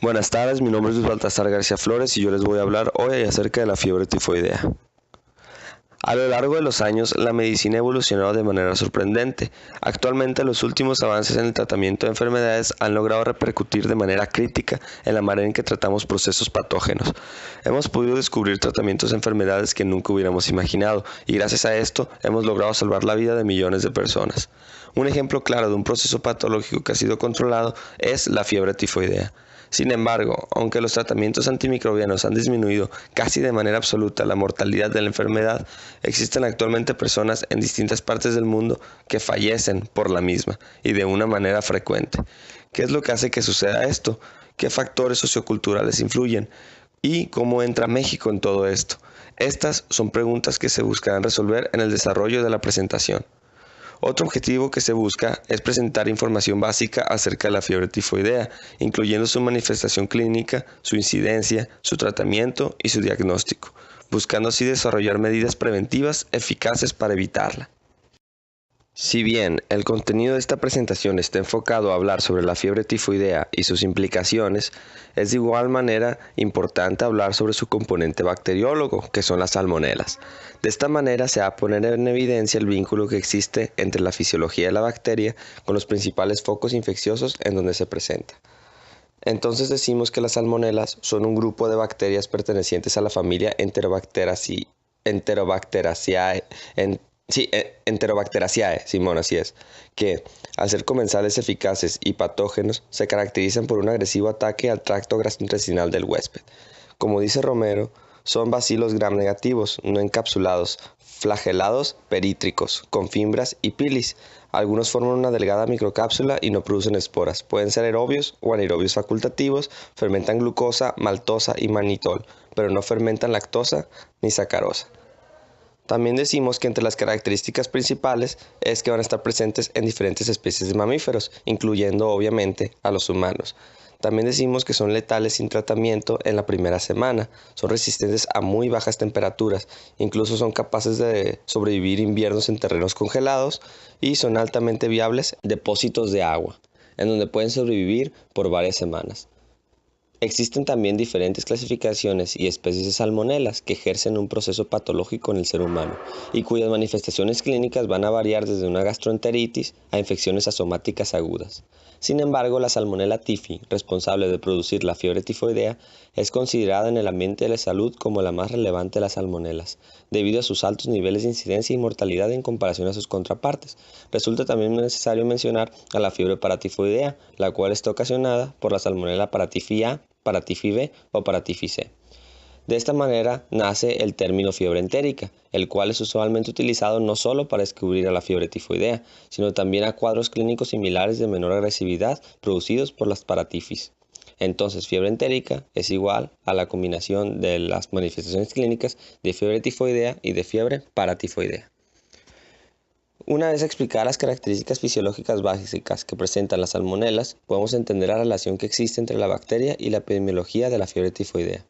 Buenas tardes, mi nombre es Luis Baltasar García Flores y yo les voy a hablar hoy acerca de la fiebre tifoidea. A lo largo de los años, la medicina ha evolucionado de manera sorprendente. Actualmente, los últimos avances en el tratamiento de enfermedades han logrado repercutir de manera crítica en la manera en que tratamos procesos patógenos. Hemos podido descubrir tratamientos de enfermedades que nunca hubiéramos imaginado y gracias a esto hemos logrado salvar la vida de millones de personas. Un ejemplo claro de un proceso patológico que ha sido controlado es la fiebre tifoidea. Sin embargo, aunque los tratamientos antimicrobianos han disminuido casi de manera absoluta la mortalidad de la enfermedad, existen actualmente personas en distintas partes del mundo que fallecen por la misma y de una manera frecuente. ¿Qué es lo que hace que suceda esto? ¿Qué factores socioculturales influyen? ¿Y cómo entra México en todo esto? Estas son preguntas que se buscarán resolver en el desarrollo de la presentación. Otro objetivo que se busca es presentar información básica acerca de la fiebre tifoidea, incluyendo su manifestación clínica, su incidencia, su tratamiento y su diagnóstico, buscando así desarrollar medidas preventivas eficaces para evitarla. Si bien el contenido de esta presentación está enfocado a hablar sobre la fiebre tifoidea y sus implicaciones, es de igual manera importante hablar sobre su componente bacteriólogo, que son las salmonelas. De esta manera se va a poner en evidencia el vínculo que existe entre la fisiología de la bacteria con los principales focos infecciosos en donde se presenta. Entonces decimos que las salmonelas son un grupo de bacterias pertenecientes a la familia Enterobacteriaceae, Simón, así es, que, al ser comensales eficaces y patógenos, se caracterizan por un agresivo ataque al tracto gastrointestinal del huésped. Como dice Romero, son bacilos gram-negativos, no encapsulados, flagelados, perítricos, con fimbras y pilis. Algunos forman una delgada microcápsula y no producen esporas. Pueden ser aerobios o anaerobios facultativos, fermentan glucosa, maltosa y manitol, pero no fermentan lactosa ni sacarosa. También decimos que entre las características principales es que van a estar presentes en diferentes especies de mamíferos, incluyendo obviamente a los humanos. También decimos que son letales sin tratamiento en la primera semana, son resistentes a muy bajas temperaturas, incluso son capaces de sobrevivir inviernos en terrenos congelados y son altamente viables depósitos de agua, en donde pueden sobrevivir por varias semanas. Existen también diferentes clasificaciones y especies de salmonelas que ejercen un proceso patológico en el ser humano y cuyas manifestaciones clínicas van a variar desde una gastroenteritis a infecciones asomáticas agudas. Sin embargo, la salmonela typhi, responsable de producir la fiebre tifoidea, es considerada en el ambiente de la salud como la más relevante de las salmonelas, debido a sus altos niveles de incidencia y mortalidad en comparación a sus contrapartes. Resulta también necesario mencionar a la fiebre paratifoidea, la cual está ocasionada por la salmonela paratyphi A, paratyphi B o paratyphi C. De esta manera nace el término fiebre entérica, el cual es usualmente utilizado no solo para descubrir a la fiebre tifoidea, sino también a cuadros clínicos similares de menor agresividad producidos por las paratifis. Entonces, fiebre entérica es igual a la combinación de las manifestaciones clínicas de fiebre tifoidea y de fiebre paratifoidea. Una vez explicadas las características fisiológicas básicas que presentan las salmonelas, podemos entender la relación que existe entre la bacteria y la epidemiología de la fiebre tifoidea.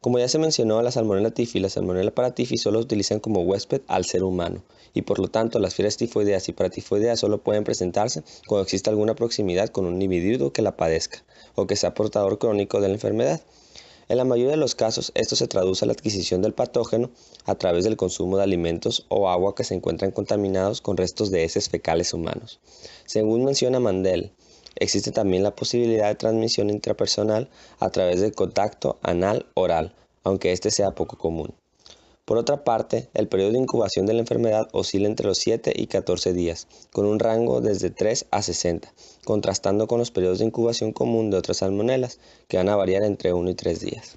Como ya se mencionó, la salmonela typhi y la salmonela paratyphi solo utilizan como huésped al ser humano y por lo tanto las fiebres tifoideas y paratifoideas solo pueden presentarse cuando existe alguna proximidad con un individuo que la padezca o que sea portador crónico de la enfermedad. En la mayoría de los casos, esto se traduce a la adquisición del patógeno a través del consumo de alimentos o agua que se encuentran contaminados con restos de heces fecales humanos. Según menciona Mandel, existe también la posibilidad de transmisión intrapersonal a través del contacto anal-oral, aunque este sea poco común. Por otra parte, el periodo de incubación de la enfermedad oscila entre los 7 y 14 días, con un rango desde 3 a 60, contrastando con los periodos de incubación común de otras salmonelas, que van a variar entre 1 y 3 días.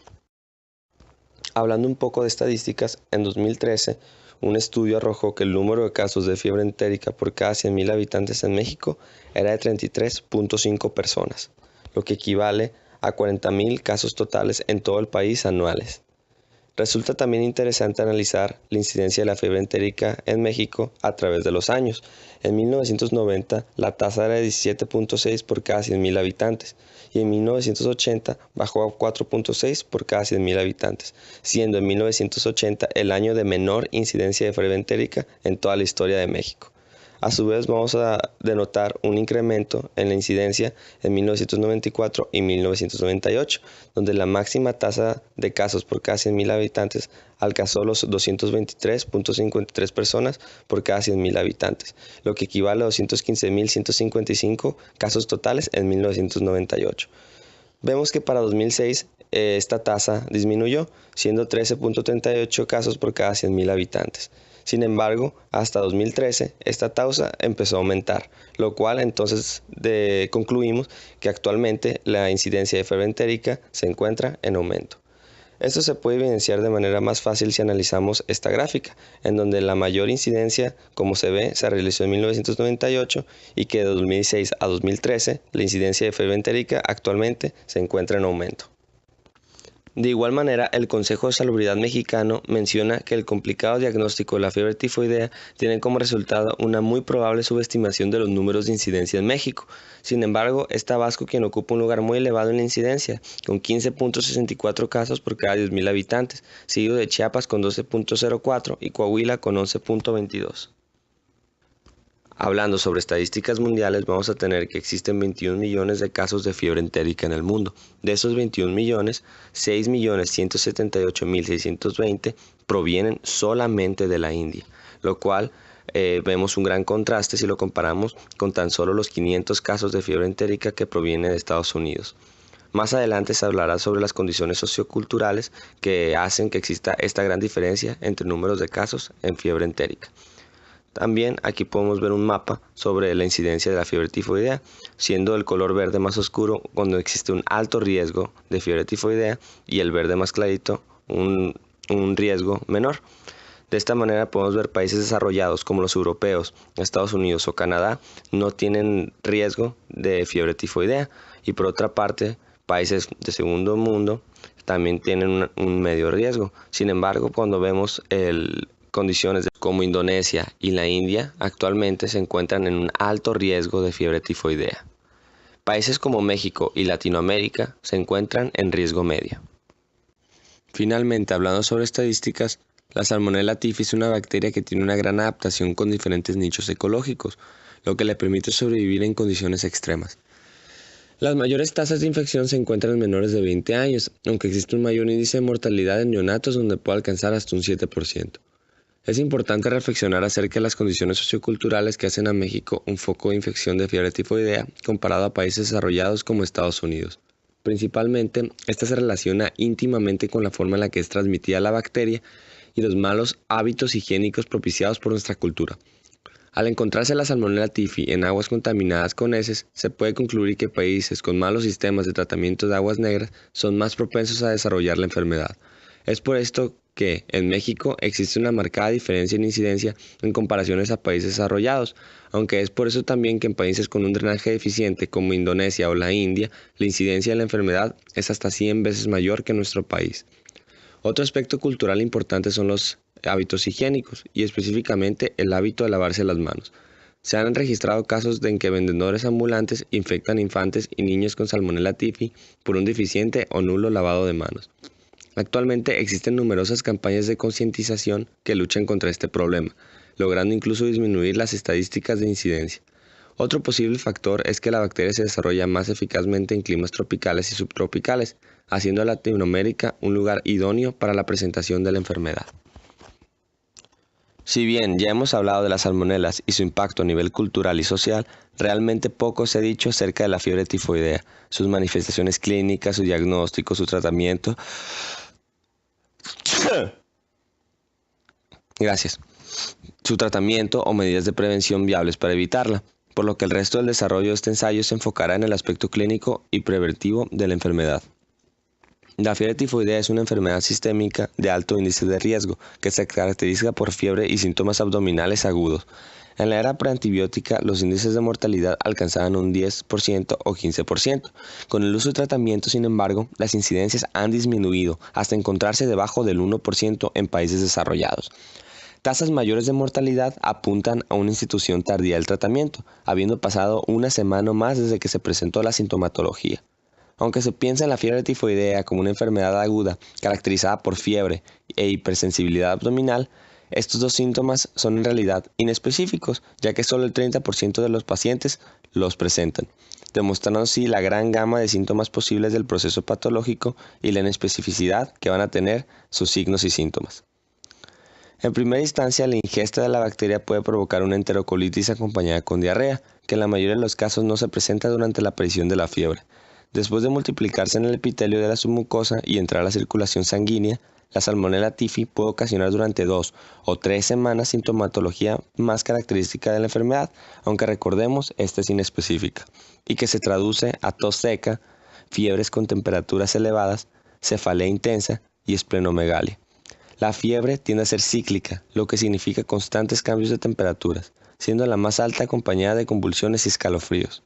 Hablando un poco de estadísticas, en 2013, un estudio arrojó que el número de casos de fiebre entérica por cada 100.000 habitantes en México era de 33.5 personas, lo que equivale a 40.000 casos totales en todo el país anuales. Resulta también interesante analizar la incidencia de la fiebre entérica en México a través de los años. En 1990 la tasa era de 17.6 por cada 100.000 habitantes y en 1980 bajó a 4.6 por cada 100.000 habitantes, siendo en 1980 el año de menor incidencia de fiebre entérica en toda la historia de México. A su vez vamos a denotar un incremento en la incidencia en 1994 y 1998, donde la máxima tasa de casos por cada 100.000 habitantes alcanzó los 223.53 personas por cada 100.000 habitantes, lo que equivale a 215.155 casos totales en 1998. Vemos que para 2006 esta tasa disminuyó, siendo 13.38 casos por cada 100.000 habitantes. Sin embargo, hasta 2013 esta tasa empezó a aumentar, lo cual entonces concluimos que actualmente la incidencia de fiebre entérica se encuentra en aumento. Esto se puede evidenciar de manera más fácil si analizamos esta gráfica, en donde la mayor incidencia, como se ve, se realizó en 1998 y que de 2006 a 2013 la incidencia de fiebre entérica actualmente se encuentra en aumento. De igual manera, el Consejo de Salubridad mexicano menciona que el complicado diagnóstico de la fiebre tifoidea tiene como resultado una muy probable subestimación de los números de incidencia en México. Sin embargo, es Tabasco quien ocupa un lugar muy elevado en la incidencia, con 15.64 casos por cada 10.000 habitantes, seguido de Chiapas con 12.04 y Coahuila con 11.22. Hablando sobre estadísticas mundiales, vamos a tener que existen 21 millones de casos de fiebre entérica en el mundo. De esos 21 millones, 6.178.620 provienen solamente de la India, lo cual vemos un gran contraste si lo comparamos con tan solo los 500 casos de fiebre entérica que provienen de Estados Unidos. Más adelante se hablará sobre las condiciones socioculturales que hacen que exista esta gran diferencia entre números de casos en fiebre entérica. También aquí podemos ver un mapa sobre la incidencia de la fiebre tifoidea, siendo el color verde más oscuro cuando existe un alto riesgo de fiebre tifoidea y el verde más clarito un riesgo menor. De esta manera podemos ver países desarrollados como los europeos, Estados Unidos o Canadá no tienen riesgo de fiebre tifoidea, y por otra parte países de segundo mundo también tienen un medio riesgo. Sin embargo, cuando vemos condiciones como Indonesia y la India actualmente se encuentran en un alto riesgo de fiebre tifoidea. Países como México y Latinoamérica se encuentran en riesgo medio. Finalmente, hablando sobre estadísticas, la Salmonella typhi es una bacteria que tiene una gran adaptación con diferentes nichos ecológicos, lo que le permite sobrevivir en condiciones extremas. Las mayores tasas de infección se encuentran en menores de 20 años, aunque existe un mayor índice de mortalidad en neonatos donde puede alcanzar hasta un 7%. Es importante reflexionar acerca de las condiciones socioculturales que hacen a México un foco de infección de fiebre tifoidea comparado a países desarrollados como Estados Unidos. Principalmente, esta se relaciona íntimamente con la forma en la que es transmitida la bacteria y los malos hábitos higiénicos propiciados por nuestra cultura. Al encontrarse la Salmonella typhi en aguas contaminadas con heces, se puede concluir que países con malos sistemas de tratamiento de aguas negras son más propensos a desarrollar la enfermedad. Es por esto que en México existe una marcada diferencia en incidencia en comparaciones a países desarrollados, aunque es por eso también que en países con un drenaje deficiente como Indonesia o la India, la incidencia de la enfermedad es hasta 100 veces mayor que en nuestro país. Otro aspecto cultural importante son los hábitos higiénicos y específicamente el hábito de lavarse las manos. Se han registrado casos en que vendedores ambulantes infectan infantes y niños con Salmonella typhi por un deficiente o nulo lavado de manos. Actualmente existen numerosas campañas de concientización que luchan contra este problema, logrando incluso disminuir las estadísticas de incidencia. Otro posible factor es que la bacteria se desarrolla más eficazmente en climas tropicales y subtropicales, haciendo a Latinoamérica un lugar idóneo para la presentación de la enfermedad. Si bien ya hemos hablado de las salmonelas y su impacto a nivel cultural y social, realmente poco se ha dicho acerca de la fiebre tifoidea, sus manifestaciones clínicas, su diagnóstico, su tratamiento. Su tratamiento o medidas de prevención viables para evitarla, por lo que el resto del desarrollo de este ensayo se enfocará en el aspecto clínico y preventivo de la enfermedad. La fiebre tifoidea es una enfermedad sistémica de alto índice de riesgo que se caracteriza por fiebre y síntomas abdominales agudos. En la era preantibiótica, los índices de mortalidad alcanzaban un 10% o 15%. Con el uso de tratamiento, sin embargo, las incidencias han disminuido hasta encontrarse debajo del 1% en países desarrollados. Tasas mayores de mortalidad apuntan a una institución tardía del tratamiento, habiendo pasado una semana o más desde que se presentó la sintomatología. Aunque se piensa en la fiebre tifoidea como una enfermedad aguda caracterizada por fiebre e hipersensibilidad abdominal, Estos dos síntomas son en realidad inespecíficos, ya que solo el 30% de los pacientes los presentan, demostrando así la gran gama de síntomas posibles del proceso patológico y la inespecificidad que van a tener sus signos y síntomas. En primera instancia, la ingesta de la bacteria puede provocar una enterocolitis acompañada con diarrea, que en la mayoría de los casos no se presenta durante la aparición de la fiebre. Después de multiplicarse en el epitelio de la submucosa y entrar a la circulación sanguínea, la Salmonella typhi puede ocasionar durante 2 o 3 semanas sintomatología más característica de la enfermedad, aunque recordemos, esta es inespecífica, y que se traduce a tos seca, fiebres con temperaturas elevadas, cefalea intensa y esplenomegalia. La fiebre tiende a ser cíclica, lo que significa constantes cambios de temperaturas, siendo la más alta acompañada de convulsiones y escalofríos.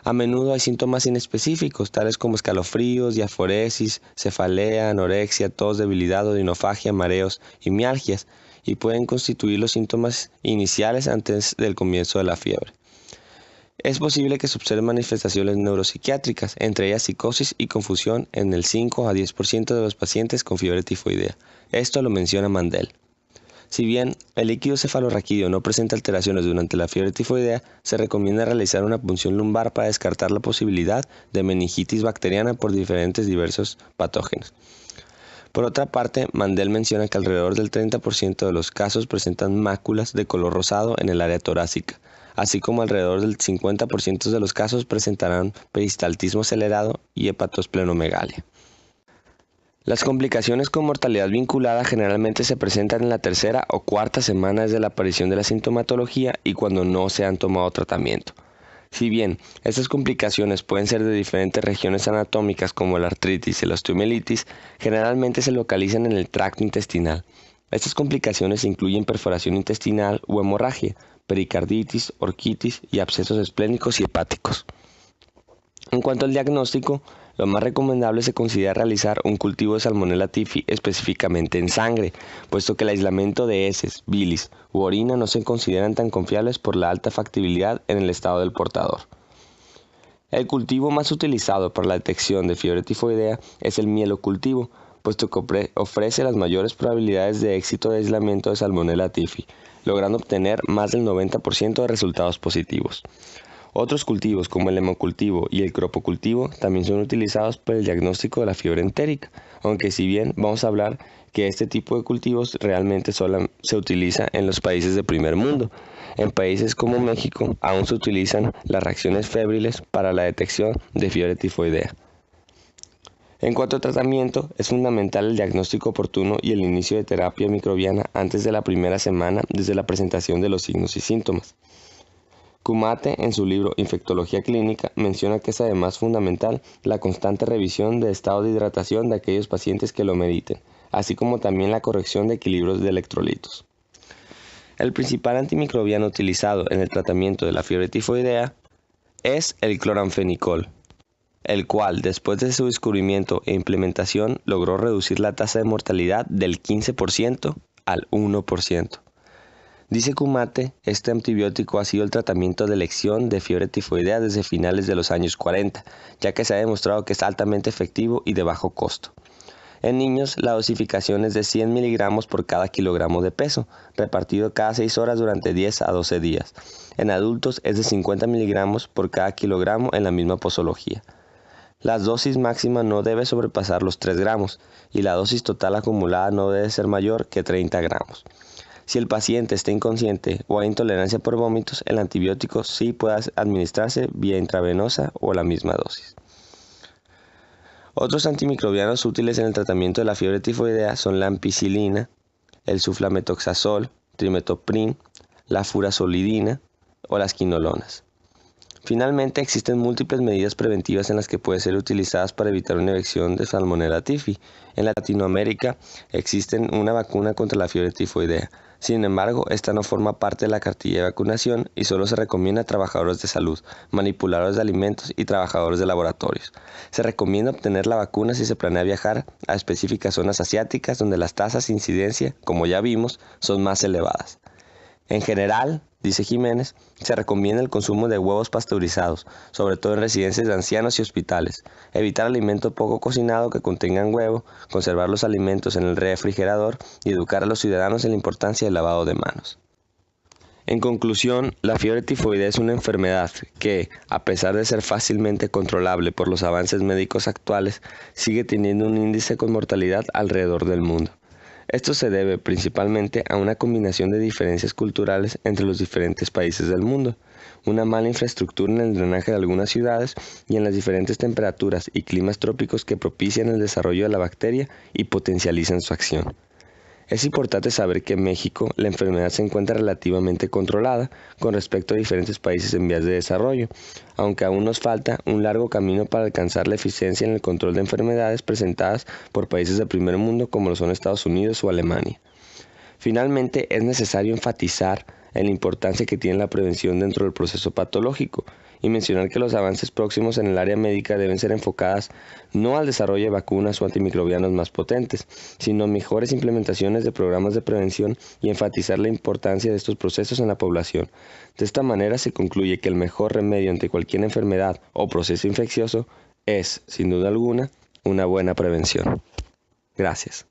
A menudo hay síntomas inespecíficos, tales como escalofríos, diaforesis, cefalea, anorexia, tos, debilidad, odinofagia, mareos y mialgias, y pueden constituir los síntomas iniciales antes del comienzo de la fiebre. Es posible que se observen manifestaciones neuropsiquiátricas, entre ellas psicosis y confusión en el 5 a 10% de los pacientes con fiebre tifoidea. Esto lo menciona Mandel. Si bien el líquido cefalorraquídeo no presenta alteraciones durante la fiebre tifoidea, se recomienda realizar una punción lumbar para descartar la posibilidad de meningitis bacteriana por diversos patógenos. Por otra parte, Mandel menciona que alrededor del 30% de los casos presentan máculas de color rosado en el área torácica, así como alrededor del 50% de los casos presentarán peristaltismo acelerado y hepatosplenomegalia. Las complicaciones con mortalidad vinculada generalmente se presentan en la tercera o cuarta semana desde la aparición de la sintomatología y cuando no se han tomado tratamiento. Si bien estas complicaciones pueden ser de diferentes regiones anatómicas como la artritis y la osteomielitis, generalmente se localizan en el tracto intestinal. Estas complicaciones incluyen perforación intestinal o hemorragia, pericarditis, orquitis y abscesos esplénicos y hepáticos. En cuanto al diagnóstico, lo más recomendable se considera realizar un cultivo de Salmonella typhi específicamente en sangre, puesto que el aislamiento de heces, bilis u orina no se consideran tan confiables por la alta factibilidad en el estado del portador. El cultivo más utilizado para la detección de fiebre tifoidea es el mielocultivo, puesto que ofrece las mayores probabilidades de éxito de aislamiento de Salmonella typhi, logrando obtener más del 90% de resultados positivos. Otros cultivos como el hemocultivo y el cropocultivo también son utilizados para el diagnóstico de la fiebre entérica, aunque si bien vamos a hablar que este tipo de cultivos realmente solo se utiliza en los países de primer mundo. En países como México aún se utilizan las reacciones febriles para la detección de fiebre tifoidea. En cuanto a tratamiento, es fundamental el diagnóstico oportuno y el inicio de terapia microbiana antes de la primera semana desde la presentación de los signos y síntomas. Kumate, en su libro Infectología Clínica, menciona que es además fundamental la constante revisión de estado de hidratación de aquellos pacientes que lo mediten, así como también la corrección de equilibrios de electrolitos. El principal antimicrobiano utilizado en el tratamiento de la fiebre tifoidea es el cloranfenicol, el cual, después de su descubrimiento e implementación, logró reducir la tasa de mortalidad del 15% al 1%. Dice Kumate, este antibiótico ha sido el tratamiento de elección de fiebre tifoidea desde finales de los años 40, ya que se ha demostrado que es altamente efectivo y de bajo costo. En niños, la dosificación es de 100 miligramos por cada kilogramo de peso, repartido cada 6 horas durante 10 a 12 días. En adultos es de 50 miligramos por cada kilogramo en la misma posología. La dosis máxima no debe sobrepasar los 3 gramos y la dosis total acumulada no debe ser mayor que 30 gramos. Si el paciente está inconsciente o hay intolerancia por vómitos, el antibiótico sí puede administrarse vía intravenosa o la misma dosis. Otros antimicrobianos útiles en el tratamiento de la fiebre tifoidea son la ampicilina, el suflametoxazol, trimetoprim, la furazolidina o las quinolonas. Finalmente, existen múltiples medidas preventivas en las que pueden ser utilizadas para evitar una infección de Salmonella typhi. En Latinoamérica existe una vacuna contra la fiebre tifoidea. Sin embargo, esta no forma parte de la cartilla de vacunación y solo se recomienda a trabajadores de salud, manipuladores de alimentos y trabajadores de laboratorios. Se recomienda obtener la vacuna si se planea viajar a específicas zonas asiáticas donde las tasas de incidencia, como ya vimos, son más elevadas. En general, dice Jiménez, se recomienda el consumo de huevos pasteurizados, sobre todo en residencias de ancianos y hospitales, evitar alimento poco cocinado que contengan huevo, conservar los alimentos en el refrigerador y educar a los ciudadanos en la importancia del lavado de manos. En conclusión, la fiebre tifoidea es una enfermedad que, a pesar de ser fácilmente controlable por los avances médicos actuales, sigue teniendo un índice con mortalidad alrededor del mundo. Esto se debe principalmente a una combinación de diferencias culturales entre los diferentes países del mundo, una mala infraestructura en el drenaje de algunas ciudades y en las diferentes temperaturas y climas trópicos que propician el desarrollo de la bacteria y potencializan su acción. Es importante saber que en México la enfermedad se encuentra relativamente controlada con respecto a diferentes países en vías de desarrollo, aunque aún nos falta un largo camino para alcanzar la eficiencia en el control de enfermedades presentadas por países del primer mundo como lo son Estados Unidos o Alemania. Finalmente, es necesario enfatizar en la importancia que tiene la prevención dentro del proceso patológico y mencionar que los avances próximos en el área médica deben ser enfocadas no al desarrollo de vacunas o antimicrobianos más potentes, sino mejores implementaciones de programas de prevención y enfatizar la importancia de estos procesos en la población. De esta manera se concluye que el mejor remedio ante cualquier enfermedad o proceso infeccioso es, sin duda alguna, una buena prevención. Gracias.